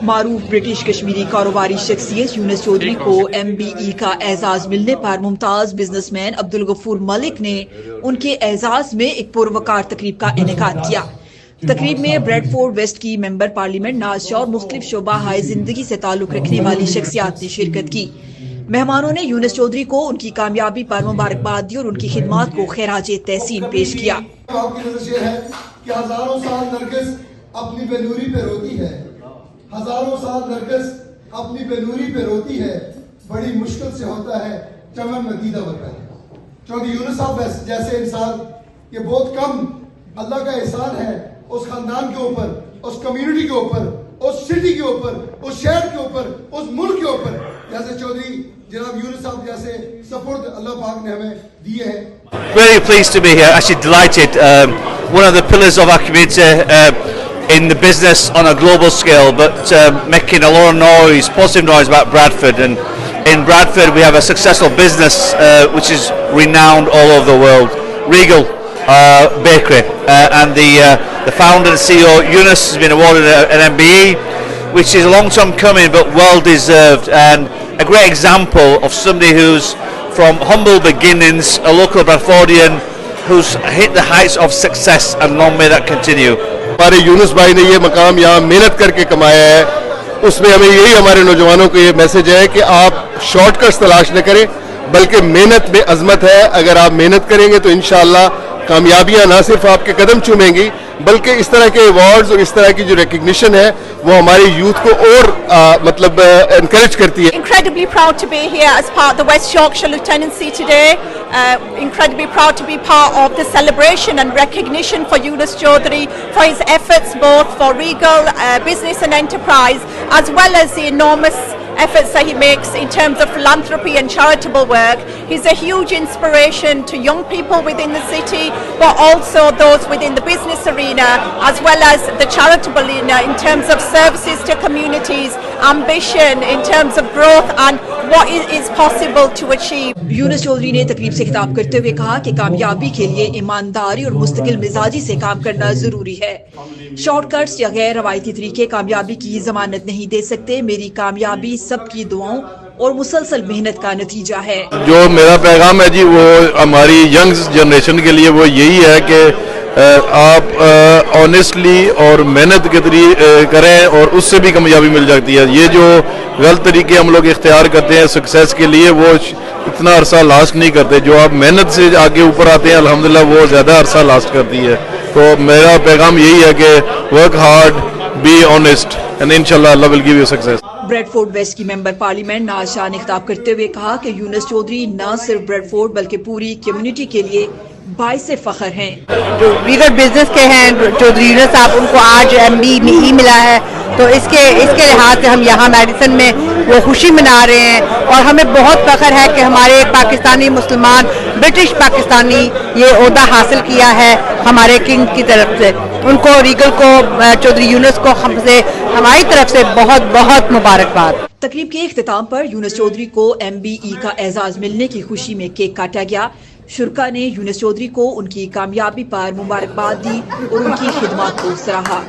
معروف برٹش کشمیری کاروباری شخصیت یونس چودھری کو MBE کا اعزاز ملنے پر ممتاز بزنس مین عبدالغفور ملک نے ان کے اعزاز میں ایک پروقار تقریب کا انعقاد کیا۔ تقریب میں بریڈ فورڈ ویسٹ کی ممبر پارلیمنٹ ناز شاہ اور مختلف شعبہ ہائے زندگی سے تعلق رکھنے والی شخصیات نے شرکت کی۔ مہمانوں نے یونس چودھری کو ان کی کامیابی پر مبارکباد دی اور ان کی خدمات کو خراج تحسین پیش کیا۔ آپ کی نظر یہ ہے کہ ہزاروں سال نرگس اپنی بنوری پہ روتی ہے، ہزاروں سال نرگس اپنی بنوری پہ روتی ہے، بڑی مشکل سے ہوتا ہے چمن میں دیدہ ہوتا ہے۔ چودھری یونس صاحب جیسے انسان یہ بہت کم اللہ کا احسان ہے اس خاندان کے اوپر، اس کمیونٹی کے اوپر، اس سٹی کے اوپر، اس شہر کے اوپر، اس ملک کے اوپر، جیسے چودھری جناب یونس صاحب جیسے سپورٹ اللہ پاک نے ہمیں دیے ہیں۔ Very pleased to be here, actually delighted. One of the pillars of our community in the business on a global scale, but making a lot of noise, positive noise about Bradford. And in Bradford we have a successful business which is renowned all over the world, Regal Bakery, and the founder and CEO Yunus has been awarded an MBE, which is a long time coming but well deserved, and a great example of somebody who's from humble beginnings, a local Bradfordian who's hit the heights of success, and long may that continue. ہمارے یونس بھائی نے یہ مقام یہاں محنت کر کے کمایا ہے، اس میں ہمیں یہی ہمارے نوجوانوں کو یہ میسج ہے کہ آپ شارٹ کٹس تلاش نہ کریں، بلکہ محنت میں عظمت ہے۔ اگر آپ محنت کریں گے تو انشاءاللہ کامیابیاں نہ صرف آپ کے قدم چومیں گی، بلکہ اس طرح کے ایوارڈز اور اس طرح کی جو ریکگنیشن ہے وہ ہمارے یوتھ کو اور مطلب انکریج کرتی ہے۔ Incredibly proud to be here as part of the West Yorkshire Lieutenancy today. Incredibly proud to be part of the celebration and recognition for Yunus Chaudhry for his efforts both for Regal business and enterprise, as well as the enormous efforts that he makes in terms of philanthropy and charitable work. He's a huge inspiration to young people within the city, but also those within the business arena, as well as the charitable arena in terms of services to communities, ambition in terms of growth and what is possible to achieve. یونس چودھری نے تقریب سے خطاب کرتے ہوئے کہا کہ کامیابی کے لیے ایمانداری اور مستقل مزاجی سے کام کرنا ضروری ہے۔ شارٹ کٹس یا غیر روایتی طریقے کامیابی کی ضمانت نہیں دے سکتے۔ میری کامیابی سب کی دعاؤں اور مسلسل محنت کا نتیجہ ہے۔ جو میرا پیغام ہے جی وہ ہماری ینگ جنریشن کے لیے وہ یہی ہے کہ آپ آنیسٹلی اور محنت کے کریں اور اس سے بھی کامیابی مل جاتی ہے۔ یہ جو غلط طریقے ہم لوگ اختیار کرتے ہیں سکسیس کے لیے وہ اتنا عرصہ لاسٹ نہیں کرتے، جو آپ محنت سے آگے اوپر آتے ہیں الحمدللہ وہ زیادہ عرصہ لاسٹ کرتی ہے۔ تو میرا پیغام یہی ہے کہ work hard, be honest, and انشاءاللہ اللہ will give you success. Bradford west کی ممبر پارلیمنٹ ناز شاہ نے خطاب کرتے ہوئے کہا کہ یونس چودھری نہ صرف بریڈ فورڈ بلکہ پوری کمیونٹی کے لیے باعث فخر ہیں۔ جو ریگل بزنس کے ہیں چودھری یونس صاحب، ان کو آج MBE ملا ہے، تو اس کے لحاظ سے ہم یہاں میڈیسن میں وہ خوشی منا رہے ہیں، اور ہمیں بہت فخر ہے کہ ہمارے پاکستانی مسلمان برٹش پاکستانی یہ عہدہ حاصل کیا ہے ہمارے کنگ کی طرف سے۔ ان کو ریگل کو چودھری یونس کو ہماری طرف سے بہت بہت مبارکباد۔ تقریب کے اختتام پر یونس چودھری کو MBE کا اعزاز ملنے کی خوشی میں کیک کاٹا گیا۔ شرکا نے یونس چودھری کو ان کی کامیابی پر مبارکباد دی اور ان کی خدمات کو سراہا۔